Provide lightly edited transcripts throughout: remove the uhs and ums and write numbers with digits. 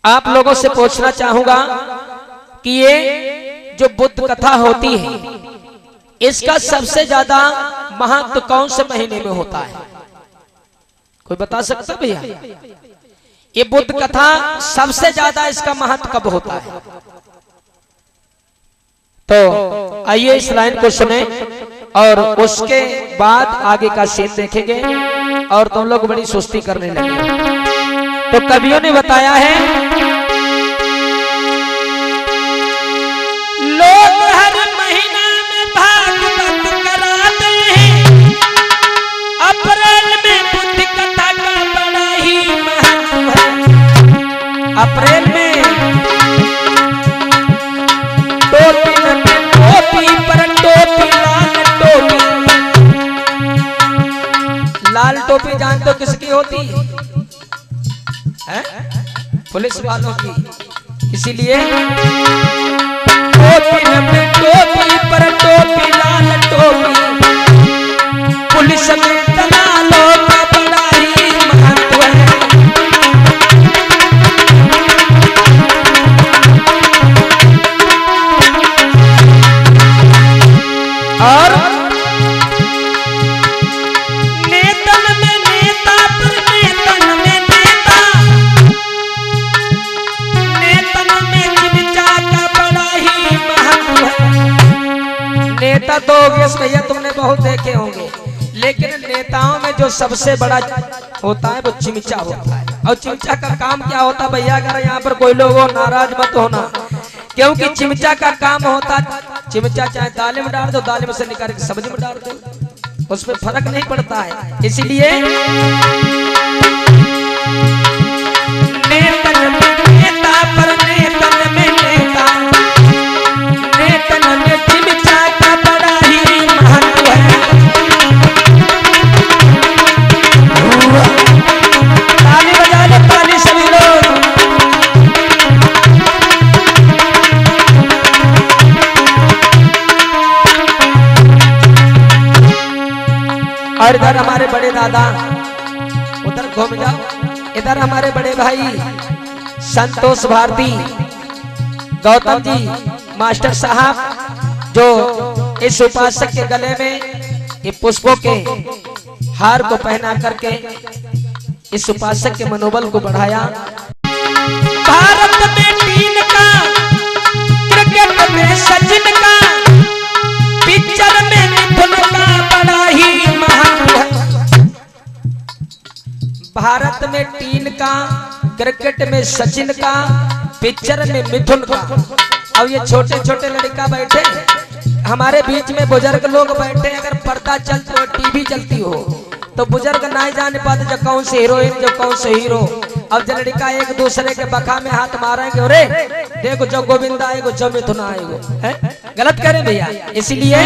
आप लोगों से पूछना चाहूंगा कि ये जो बुद्ध कथा होती है इसका सबसे ज्यादा महत्व कौन से महीने में होता है? कोई बता सकता भैया? ये बुद्ध कथा सबसे ज्यादा इसका महत्व कब होता है? तो आइए इस लाइन को सुने और उसके बाद आगे का सीन देखेंगे और तुम लोग बड़ी सुस्ती करने लगे। तो कवियों ने बताया है, लोग हर महीना में भागवत कराते हैं, अप्रैल में बुद्ध कथा का बड़ा ही महत्व है। अप्रैल में टोपी पर टोपी, लाल टोपी जानते हो किसकी होती है? पुलिस वालों की। इसीलिए टोपी पर टोपी, लाल टोपी, पुलिस में दलालों का बड़ा ही महत्व है। और नेता तो योगेश भैया तुमने बहुत देखे होंगे, लेकिन नेताओं में जो सबसे बड़ा होता है वो चिमचा होता है। और चिमचा का काम क्या होता है भैया? अगर यहाँ पर कोई लोग हो नाराज मत होना, क्योंकि चिमचा का काम होता, चिमचा चाहे दाल में डाल दो, दाल में से निकाल के सब्जी में डाल दो, उसमें फर्क नहीं पड़ता है। इसलिए और इधर हमारे बड़े दादा, उधर घूम जाओ, इधर हमारे बड़े भाई संतोष भारती गौतम जी मास्टर साहब, जो इस उपासक के गले में ये पुष्पों के हार को पहना करके इस उपासक के मनोबल को बढ़ाया। भारत में टीम का, क्रिकेट में सचिन का, पिक्चर में मिथुन का बड़ा ही महत्व है। भारत में टीम का, क्रिकेट में सचिन का, पिक्चर में मिथुन का। अब ये छोटे छोटे लड़का बैठे, हमारे बीच में बुजुर्ग लोग बैठे, अगर पर्दा चलती हो, टीवी चलती हो, तो बुजुर्ग नहीं जान पाते जो कौन से हीरोइन जो कौन से हीरो। अब जो लड़का एक दूसरे के बखा में हाथ मारेंगे, अरे देखो जो गोविंदा आएगो, जो मिथुन आएगो, है गलत करें भैया। इसलिए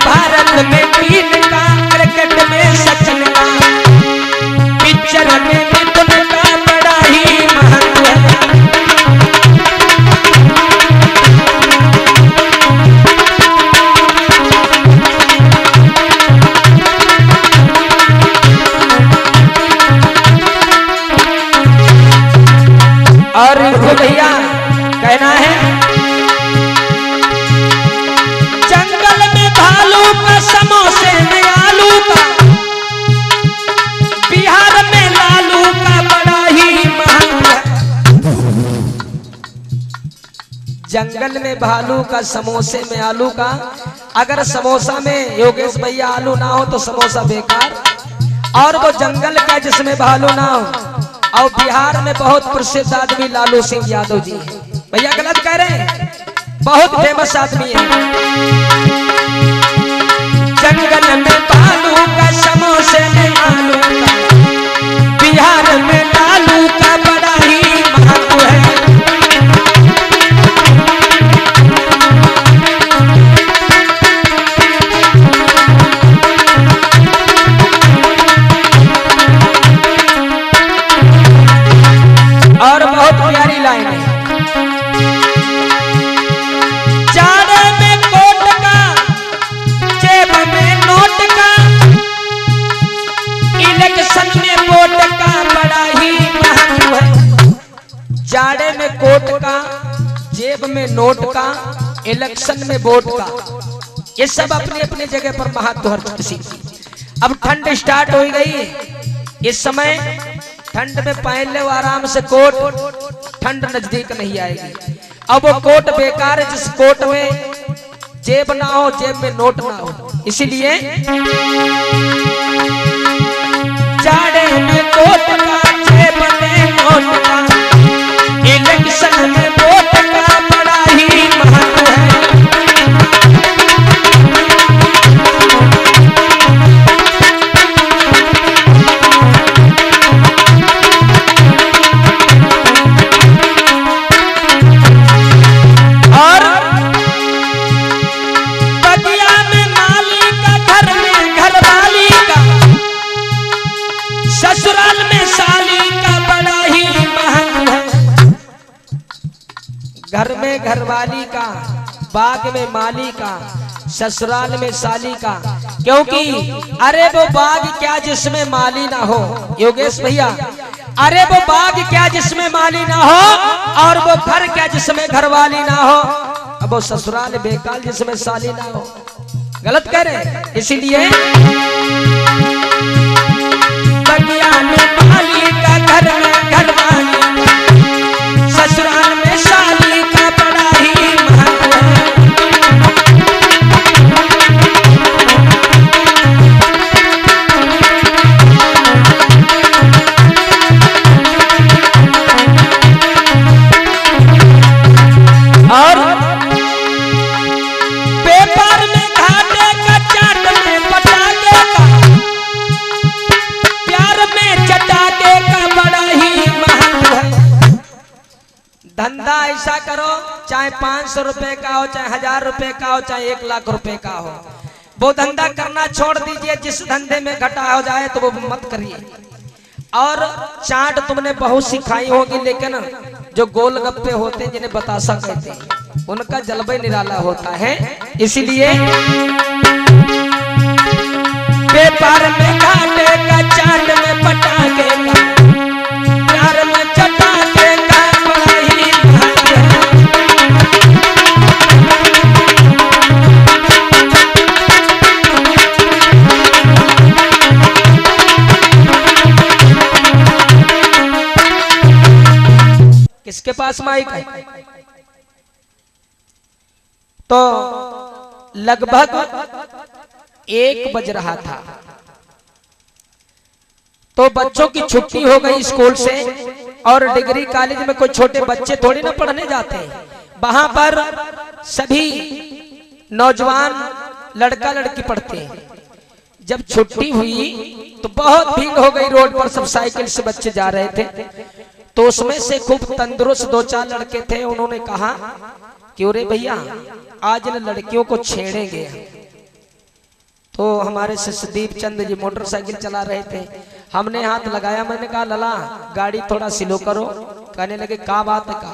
भारत में टीम का, क्रिकेट में सचिन का, पिक्चर में मिथुन का बड़ा ही महत्व है। और इनको भैया कहना है, जंगल में भालू का, समोसे में आलू का, बिहार में लालू का बड़ा ही महत्व है। जंगल में भालू का, समोसे में आलू का। अगर समोसा में योगेश भैया आलू ना हो तो समोसा बेकार, और वो जंगल का जिसमें भालू ना हो। और बिहार में बहुत प्रसिद्ध आदमी लालू सिंह यादव जी है भैया, गलत कह रहे हैं, बहुत फेमस आदमी है। जंगल में भालू का, समोसे में आलू का, बिहार में लालू का बड़ा ही महत्व है। और बहुत प्यारी लाइन है, जाड़े में कोट का, जेब में नोट का, इलेक्शन जाड़े में कोट का, जेब में नोट का, इलेक्शन में वोट का, ये सब अपनी अपनी जगह पर महत्व हर किसी की। अब ठंड स्टार्ट हो गई, इस समय ठंड में पहन ले आराम से कोट, ठंड नजदीक नहीं आएगी। अब वो कोट बेकार है जिस कोट में जेब ना हो, जेब में नोट ना हो। इसीलिए जाड़े में कोट का, जेब में नोट का, इलेक्शन में वोट का बड़ा ही महत्व है। ससुराल में साली का बड़ा ही महत्व है। घर में घरवाली का, बाग में माली का, ससुराल में साली का। क्योंकि अरे वो बाग क्या जिसमें माली ना हो, योगेश भैया, अरे वो बाग क्या जिसमें माली ना हो, और वो घर क्या जिसमें घरवाली ना हो। अब वो ससुराल बेकार जिसमें साली ना हो, गलत कह रहे। इसीलिए बगिया में माली का, घर में घरवाली का, ससुराल में साली का बड़ा ही महत्व है। और पेपर में घाटे का, चाट में पटाखे का, प्यार में चटाके का बड़ा ही महत्व है। धंधा ऐसा करो, चाहे 500 रुपए का हो, चाहे 1000 रुपए का हो, चाहे 1 लाख रुपए का हो, वो धंधा करना छोड़ दीजिए। जिस धंधे में घाटा हो जाए तो वो मत करिए। और चाट तुमने बहुत सिखाई होगी, लेकिन जो गोलगप्पे होते हैं जिन्हें बतासा कहते हैं, उनका जलवा निराला होता है। इसीलिए पेपर में घाटे का, चाट में पटाखे का, प्यार में चटाके का बड़ा ही महत्व है। किसके पास माइक है? तो लगभग 1 बज रहा था, तो बच्चों की छुट्टी हो गई स्कूल से। और डिग्री कॉलेज में कोई छोटे बच्चे थोड़ी ना पढ़ने जाते हैं, वहां पर सभी नौजवान लड़का लड़की पढ़ते हैं। जब छुट्टी हुई तो बहुत भीड़ हो गई रोड पर, सब साइकिल से बच्चे जा रहे थे। तो उसमें से खूब तंदुरुस्त 2-4 लड़के थे, उन्होंने कहा कि अरे भैया आज न लड़कियों को छेड़ेंगे। तो हमारे ससदीप चंद जी मोटरसाइकिल चला रहे थे, हमने हाथ लगाया, मैंने कहा लला गाड़ी थोड़ा स्लो करो। कहने लगे क्या बात है का?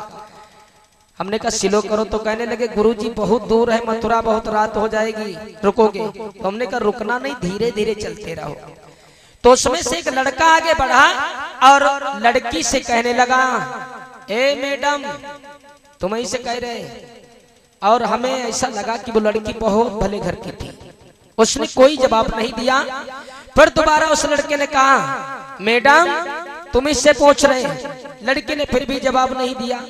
हमने कहा स्लो करो। तो कहने लगे गुरुजी बहुत दूर है मथुरा, बहुत रात हो जाएगी, रुकोगे? तो हमने कहा रुकना नहीं, धीरे धीरे चलते रहो। तो उसमें से एक लड़का आगे बढ़ा और लड़की से कहने लगा, ए मैडम तुम ऐसे कह रहे। और हमें ऐसा लगा कि वो लड़की बहुत भले घर की थी। उसने कोई जवाब नहीं दिया। फिर दोबारा उस लड़के ने कहा, मैडम तुम इससे पूछ रहे हैं। लड़की ने फिर भी जवाब नहीं दिया।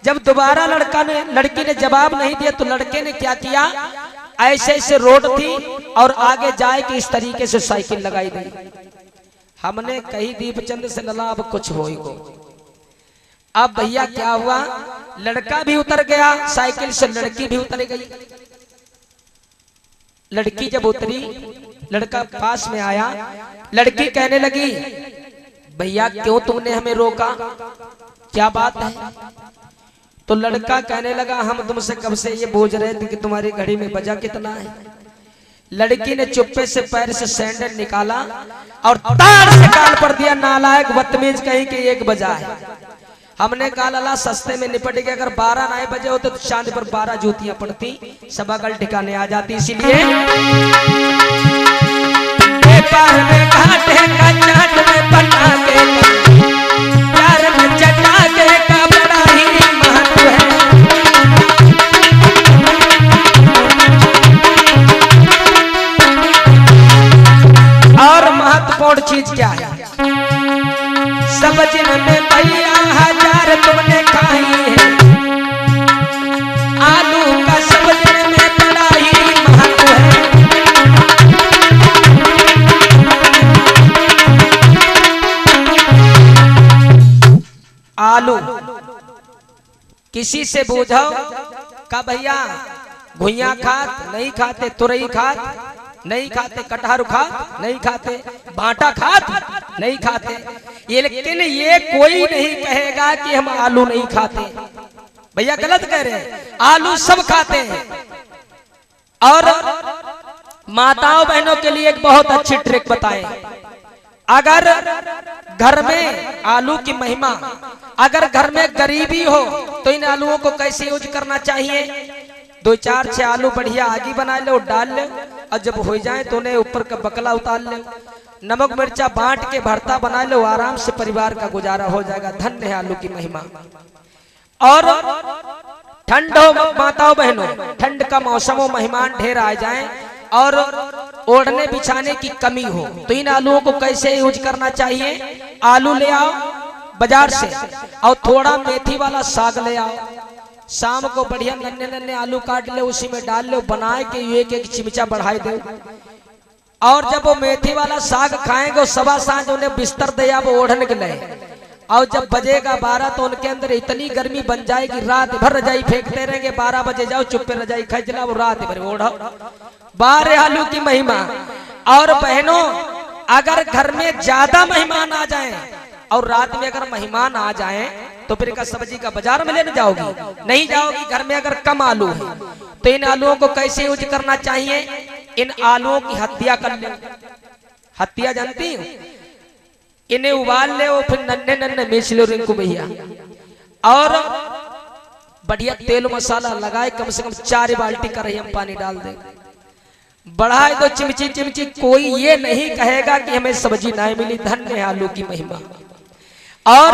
जब दोबारा लड़की ने जवाब नहीं दिया तो लड़के ने क्या किया, ऐसे ऐसे रोड थी और आगे जाए कि इस तरीके से साइकिल लगाई दी। हमने कही दीपचंद से लला अब कुछ होएगा। अब भैया क्या हुआ, लड़का भी उतर गया साइकिल से, लड़की भी उतर गई। लड़की जब उतरी, लड़का पास में आया, लड़की कहने लगी, भैया क्यों तुमने हमें रोका, क्या बात है? तो लड़का कहने लगा, हम तुमसे कब से ये पूछ रहे थे कि तुम्हारी घड़ी में बजा कितना है। लड़की ने चुप्पे से पैर से सैंडल निकाला और तार से कान पर दिया, नालायक बदतमीज कहीं कि 1 बजा है। हमने कहा लला सस्ते में निपट गया, अगर 12 ना बजे होते तो चांद पर 12 जूतियां पड़ती, सबागल ठिकाने आ जाती। इसीलिए पेपर में घाटे का, चाट में पटाखे का, प्यार में चटाके का बड़ा सब जिनमें भैया हजार तुमने खाई है, आलू का सब दिन में बड़ा ही महत्व है। आलू किसी से पूछो का भैया भुइया खात नहीं खाते, तुरई खात नहीं खाते, कटहर खात नहीं खाते, भाटा खात नहीं खाते, ये लेकिन ये कोई नहीं कहेगा कि हम आलू नहीं खाते। भैया गलत कह रहे हैं, आलू सब खाते हैं। और माताओं बहनों के लिए एक बहुत अच्छी ट्रिक बताएं। अगर घर में आलू की महिमा, अगर घर में गरीबी हो तो इन आलूओं को कैसे यूज करना चाहिए। 2-4-6 आलू बढ़िया आगी बना लो, डाल ले, और जब हो जाए तो उन्हें ऊपर का बकला उतार ले, नमक मिर्चा बांट के भरता बना लो, आराम से परिवार का गुजारा हो जाएगा। धन्य है आलू की महिमा। और ठंड हो माताओं बहनों, ठंड का मौसम हो, मेहमान ढेर आ जाए और ओढ़ने बिछाने की कमी हो तो इन आलूओं को कैसे यूज करना चाहिए। आलू ले आओ बाजार से और थोड़ा मेथी वाला साग ले आओ, शाम को बढ़िया नन्हे नन्हे आलू काट ले, उसी में डाल ले, बनाए के एक एक चिमचा बढ़ाई दे। और जब वो मेथी वाला साग खाएंगे, सवा सांझ उन्हें बिस्तर दे वो ओढ़ने के लिए, और जब बजेगा 12 तो उनके अंदर इतनी गर्मी बन जाएगी रात भर रजाई फेंकते रहेंगे। 12 बजे जाओ चुप्पे रजाई खजला, वो रात भर ओढ़ो। 12 आलू की महिमा। और बहनों अगर घर में ज्यादा मेहमान आ जाएं और रात में अगर मेहमान आ जाएं तो फिर का सब्जी का बाजार में लेने जाओगी, नहीं जाओगी। घर में अगर कम आलू है तो इन आलूओं को कैसे यूज करना चाहिए। इन आलूओं की हत्या कर ले। हत्या जानती हो, इन्हें उबाल ले, वो फिर नन्हे नन्हे मिर्च लो रिंकू भैया, और बढ़िया तेल मसाला लगाए, कम से कम 4 बाल्टी का रही हम पानी डाल दे, बढ़ाए तो चिमची चिमची, कोई ये नहीं कहेगा कि हमें सब्जी नहीं मिली। धन्य है आलू की महिमा। और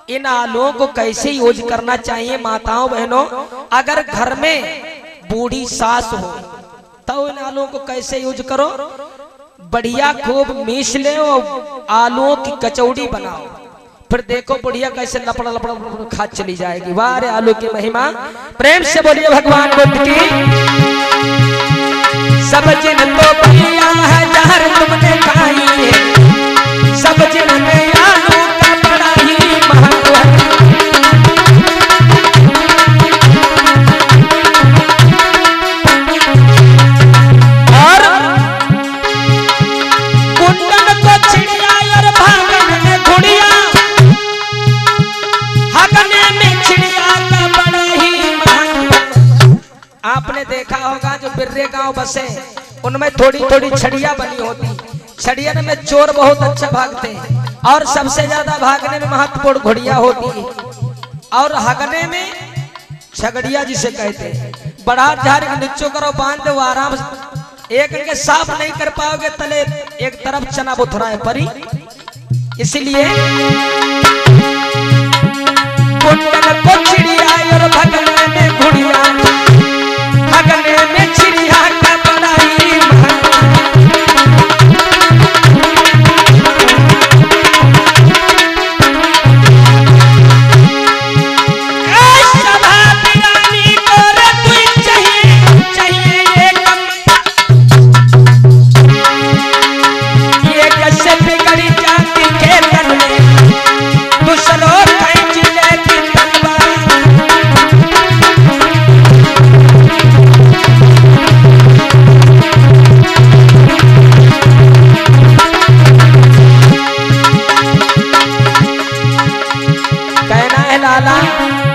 इन आलूओं को कैसे यूज करना चाहिए माताओं बहनों। अगर घर में बूढ़ी सास हो तो इन आलूओं को कैसे यूज करो। बढ़िया खूब मीस ले और आलूओं की कचौड़ी बनाओ, फिर देखो बढ़िया कैसे लपड़ा लपड़ा खा चली जाएगी। वाह रे आलू की महिमा। प्रेम से बोलिए भगवान बुद्ध की। सब जिन तो भैया हजार तुमने खाई है, सब जिन में आलू का बड़ा ही महत्व है। और कुंदन को चिड़िया और भागन में घुड़िया, हगने में चिड़िया का बड़ा ही महत्व। आपने देखा होगा जो बिर्रे गांव बसे उनमें थोड़ी थोड़ी छड़िया बनी होती, छड़िया में चोर बहुत अच्छा भागते हैं, और सबसे ज्यादा भागने में महत्वपूर्ण घोड़िया होती है, और हगने में छगड़िया जिसे कहते हैं। बढ़ा झाड़ के नीचो करो, बांध दो आराम से, एक के साफ नहीं कर पाओगे, तले एक तरफ चना बुथरा है परी। इसलिए कुंडन को चिड़िया और भगने में घुड़िया, भगने में चिड़िया का बड़ा ही महत्व।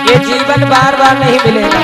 ये जीवन बार बार नहीं मिलेगा।